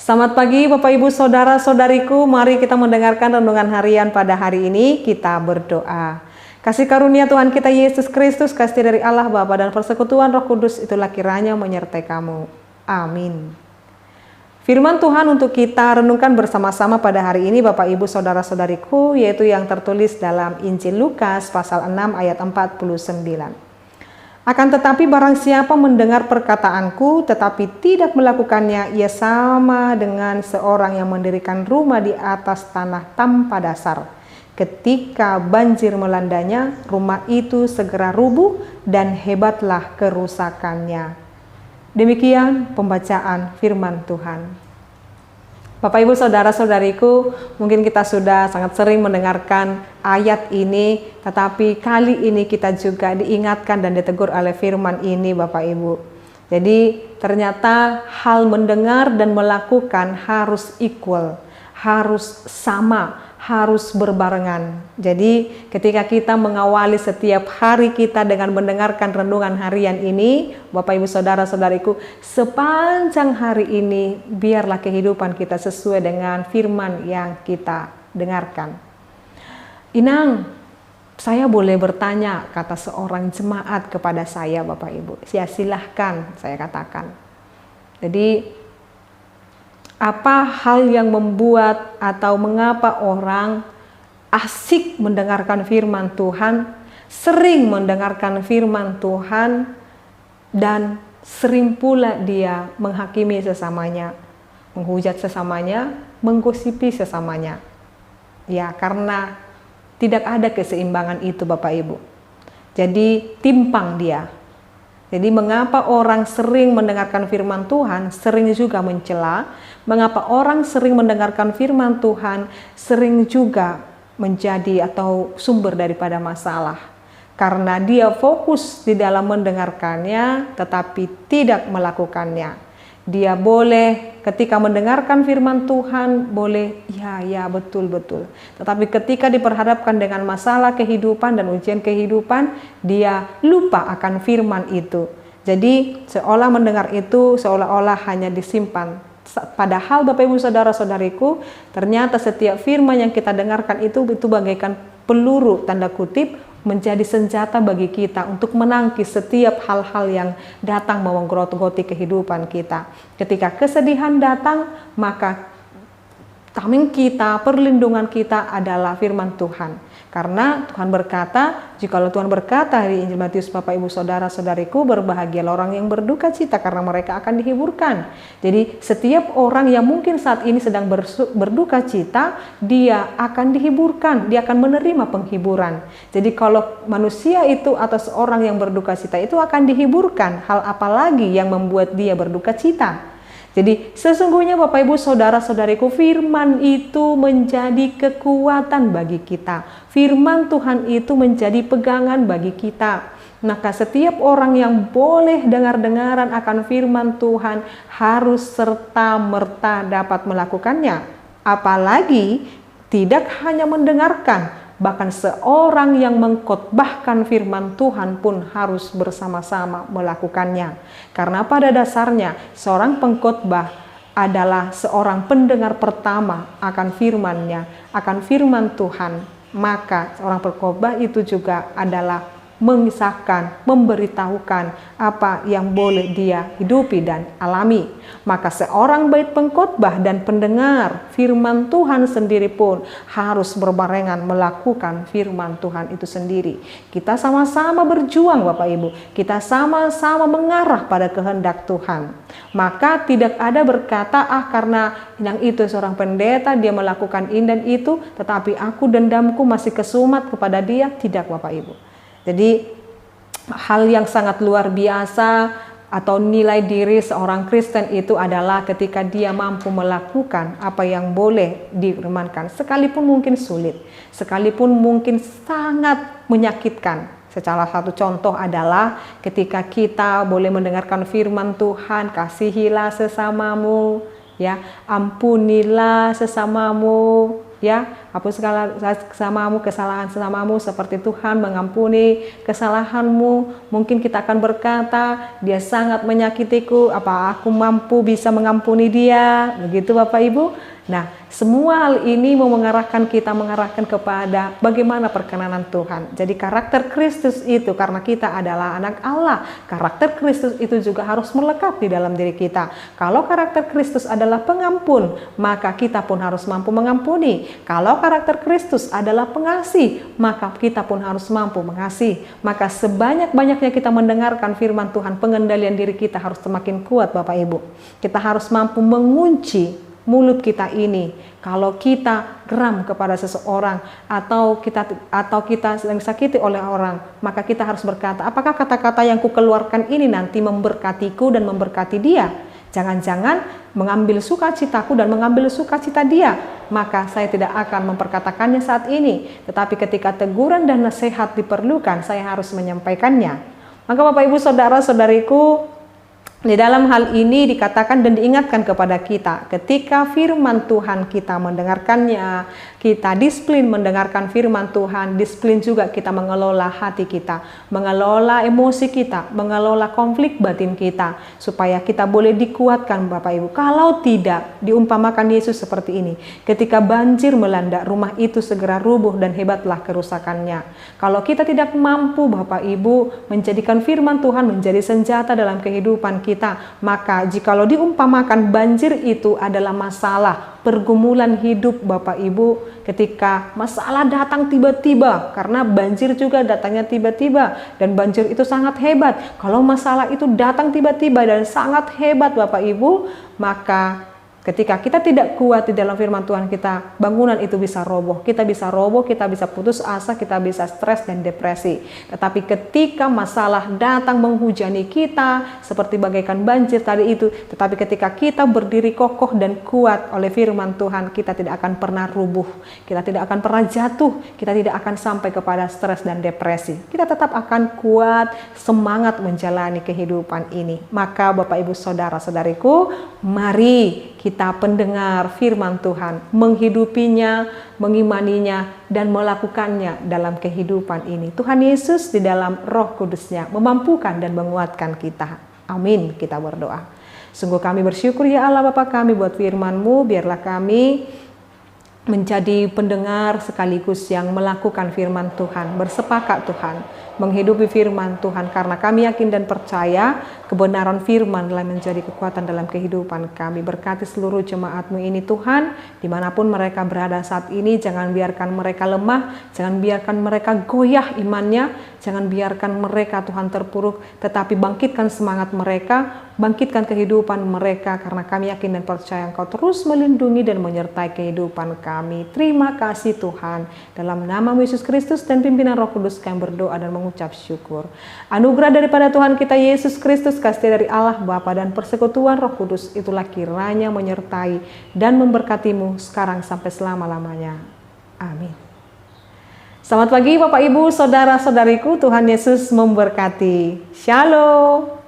Selamat pagi Bapak Ibu Saudara-saudariku, mari kita mendengarkan renungan harian pada hari ini. Kita berdoa. Kasih karunia Tuhan kita Yesus Kristus, kasih dari Allah Bapa dan persekutuan Roh Kudus itulah kiranya menyertai kamu. Amin. Firman Tuhan untuk kita renungkan bersama-sama pada hari ini Bapak Ibu Saudara-saudariku, yaitu yang tertulis dalam Injil Lukas pasal 6 ayat 49. Akan tetapi barang siapa mendengar perkataanku tetapi tidak melakukannya, ia sama dengan seorang yang mendirikan rumah di atas tanah tanpa dasar. Ketika banjir melandanya, rumah itu segera rubuh dan hebatlah kerusakannya. Demikian pembacaan firman Tuhan. Bapak Ibu Saudara-saudariku, mungkin kita sudah sangat sering mendengarkan ayat ini, tetapi kali ini kita juga diingatkan dan ditegur oleh firman ini Bapak Ibu. Jadi ternyata hal mendengar dan melakukan harus equal, harus sama, harus berbarengan. Jadi ketika kita mengawali setiap hari kita dengan mendengarkan renungan harian ini, Bapak Ibu Saudara-saudariku, sepanjang hari ini biarlah kehidupan kita sesuai dengan firman yang kita dengarkan. Inang, saya boleh bertanya, kata seorang jemaat kepada saya Bapak Ibu. Ya silahkan, saya katakan. Jadi apa hal yang membuat atau mengapa orang asik mendengarkan firman Tuhan, sering mendengarkan firman Tuhan, dan sering pula dia menghakimi sesamanya, menghujat sesamanya, menggosipi sesamanya? Ya, karena tidak ada keseimbangan itu Bapak Ibu. Jadi timpang dia. Jadi mengapa orang sering mendengarkan firman Tuhan, sering juga mencela? Mengapa orang sering mendengarkan firman Tuhan, sering juga menjadi atau sumber daripada masalah? Karena dia fokus di dalam mendengarkannya, tetapi tidak melakukannya. Dia boleh ketika mendengarkan firman Tuhan, boleh ya betul-betul. Tetapi ketika diperhadapkan dengan masalah kehidupan dan ujian kehidupan, dia lupa akan firman itu. Jadi seolah mendengar itu seolah-olah hanya disimpan. Padahal Bapak Ibu Saudara-saudariku, ternyata setiap firman yang kita dengarkan itu bagaikan peluru tanda kutip, menjadi senjata bagi kita untuk menangkis setiap hal-hal yang datang menggerogoti kehidupan kita. Ketika kesedihan datang, maka tameng kita, perlindungan kita adalah firman Tuhan. Karena Tuhan berkata, jikalau Tuhan berkata di Injil Matius, Bapak Ibu Saudara-saudariku, berbahagialah orang yang berduka cita karena mereka akan dihiburkan. Jadi setiap orang yang mungkin saat ini sedang berduka cita, dia akan dihiburkan, dia akan menerima penghiburan. Jadi kalau manusia itu atau seorang yang berduka cita itu akan dihiburkan, hal apa lagi yang membuat dia berduka cita? Jadi sesungguhnya Bapak Ibu Saudara-saudariku, firman itu menjadi kekuatan bagi kita. Firman Tuhan itu menjadi pegangan bagi kita. Maka setiap orang yang boleh dengar-dengaran akan firman Tuhan harus serta-merta dapat melakukannya. Apalagi tidak hanya mendengarkan, bahkan seorang yang mengkhotbahkan firman Tuhan pun harus bersama-sama melakukannya. Karena pada dasarnya seorang pengkhotbah adalah seorang pendengar pertama akan firman-Nya, akan firman Tuhan. Maka seorang pengkhotbah itu juga adalah mengisahkan, memberitahukan apa yang boleh dia hidupi dan alami. Maka seorang baik pengkhotbah dan pendengar firman Tuhan sendiri pun harus berbarengan melakukan firman Tuhan itu sendiri. Kita sama-sama berjuang Bapak Ibu, kita sama-sama mengarah pada kehendak Tuhan. Maka tidak ada berkata, karena yang itu seorang pendeta, dia melakukan ini dan itu, tetapi aku dendamku masih kesumat kepada dia. Tidak Bapak Ibu. Jadi hal yang sangat luar biasa atau nilai diri seorang Kristen itu adalah ketika dia mampu melakukan apa yang boleh difirmankan, sekalipun mungkin sulit, sekalipun mungkin sangat menyakitkan. Salah satu contoh adalah ketika kita boleh mendengarkan firman Tuhan, kasihilah sesamamu, ya, ampunilah sesamamu, ya, hapus segala sesamamu, kesalahan sesamamu seperti Tuhan mengampuni kesalahanmu. Mungkin kita akan berkata, dia sangat menyakitiku, apa aku mampu bisa mengampuni dia? Begitu Bapak Ibu. Nah, semua hal ini mau mengarahkan kepada bagaimana perkenanan Tuhan. Jadi karakter Kristus itu, karena kita adalah anak Allah, karakter Kristus itu juga harus melekat di dalam diri kita. Kalau karakter Kristus adalah pengampun, maka kita pun harus mampu mengampuni. Kalau karakter Kristus adalah pengasih, maka kita pun harus mampu mengasihi. Maka sebanyak-banyaknya kita mendengarkan firman Tuhan, pengendalian diri kita harus semakin kuat Bapak Ibu. Kita harus mampu mengunci mulut kita ini. Kalau kita geram kepada seseorang atau kita sedang disakiti oleh orang, maka kita harus berkata, apakah kata-kata yang kukeluarkan ini nanti memberkatiku dan memberkati dia? Jangan-jangan mengambil sukacitaku dan mengambil sukacita dia, maka saya tidak akan memperkatakannya saat ini. Tetapi ketika teguran dan nasihat diperlukan, saya harus menyampaikannya. Maka Bapak Ibu Saudara-saudariku, di dalam hal ini dikatakan dan diingatkan kepada kita, ketika firman Tuhan kita mendengarkannya, kita disiplin mendengarkan firman Tuhan, disiplin juga kita mengelola hati kita, mengelola emosi kita, mengelola konflik batin kita, supaya kita boleh dikuatkan Bapak Ibu. Kalau tidak, diumpamakan Yesus seperti ini, ketika banjir melanda, rumah itu segera rubuh dan hebatlah kerusakannya. Kalau kita tidak mampu Bapak Ibu menjadikan firman Tuhan menjadi senjata dalam kehidupan kita, maka jikalau diumpamakan banjir itu adalah masalah pergumulan hidup Bapak Ibu, ketika masalah datang tiba-tiba, karena banjir juga datangnya tiba-tiba dan banjir itu sangat hebat. Kalau masalah itu datang tiba-tiba dan sangat hebat Bapak Ibu, maka ketika kita tidak kuat di dalam firman Tuhan kita, bangunan itu bisa roboh. Kita bisa roboh, kita bisa putus asa, kita bisa stres dan depresi. Tetapi ketika masalah datang menghujani kita, seperti bagaikan banjir tadi itu, tetapi ketika kita berdiri kokoh dan kuat oleh firman Tuhan, kita tidak akan pernah rubuh. Kita tidak akan pernah jatuh. Kita tidak akan sampai kepada stres dan depresi. Kita tetap akan kuat, semangat menjalani kehidupan ini. Maka Bapak Ibu Saudara-saudariku, mari kita pendengar firman Tuhan, menghidupinya, mengimaninya, dan melakukannya dalam kehidupan ini. Tuhan Yesus di dalam Roh Kudus-Nya memampukan dan menguatkan kita. Amin, kita berdoa. Sungguh kami bersyukur ya Allah Bapa kami buat firman-Mu, biarlah kami menjadi pendengar sekaligus yang melakukan firman Tuhan, bersepakat Tuhan, menghidupi firman Tuhan, karena kami yakin dan percaya kebenaran firman telah menjadi kekuatan dalam kehidupan kami. Berkati seluruh jemaat-Mu ini Tuhan, dimanapun mereka berada saat ini, jangan biarkan mereka lemah, jangan biarkan mereka goyah imannya, jangan biarkan mereka Tuhan terpuruk, tetapi bangkitkan semangat mereka, bangkitkan kehidupan mereka, karena kami yakin dan percaya Engkau terus melindungi dan menyertai kehidupan kami. Terima kasih Tuhan, dalam nama Yesus Kristus dan pimpinan Roh Kudus kami berdoa dan mengucap syukur. Anugerah daripada Tuhan kita Yesus Kristus, kasih dari Allah Bapa dan persekutuan Roh Kudus itulah kiranya menyertai dan memberkatimu sekarang sampai selama-lamanya. Amin. Selamat pagi Bapak Ibu, Saudara-saudariku, Tuhan Yesus memberkati. Shalom.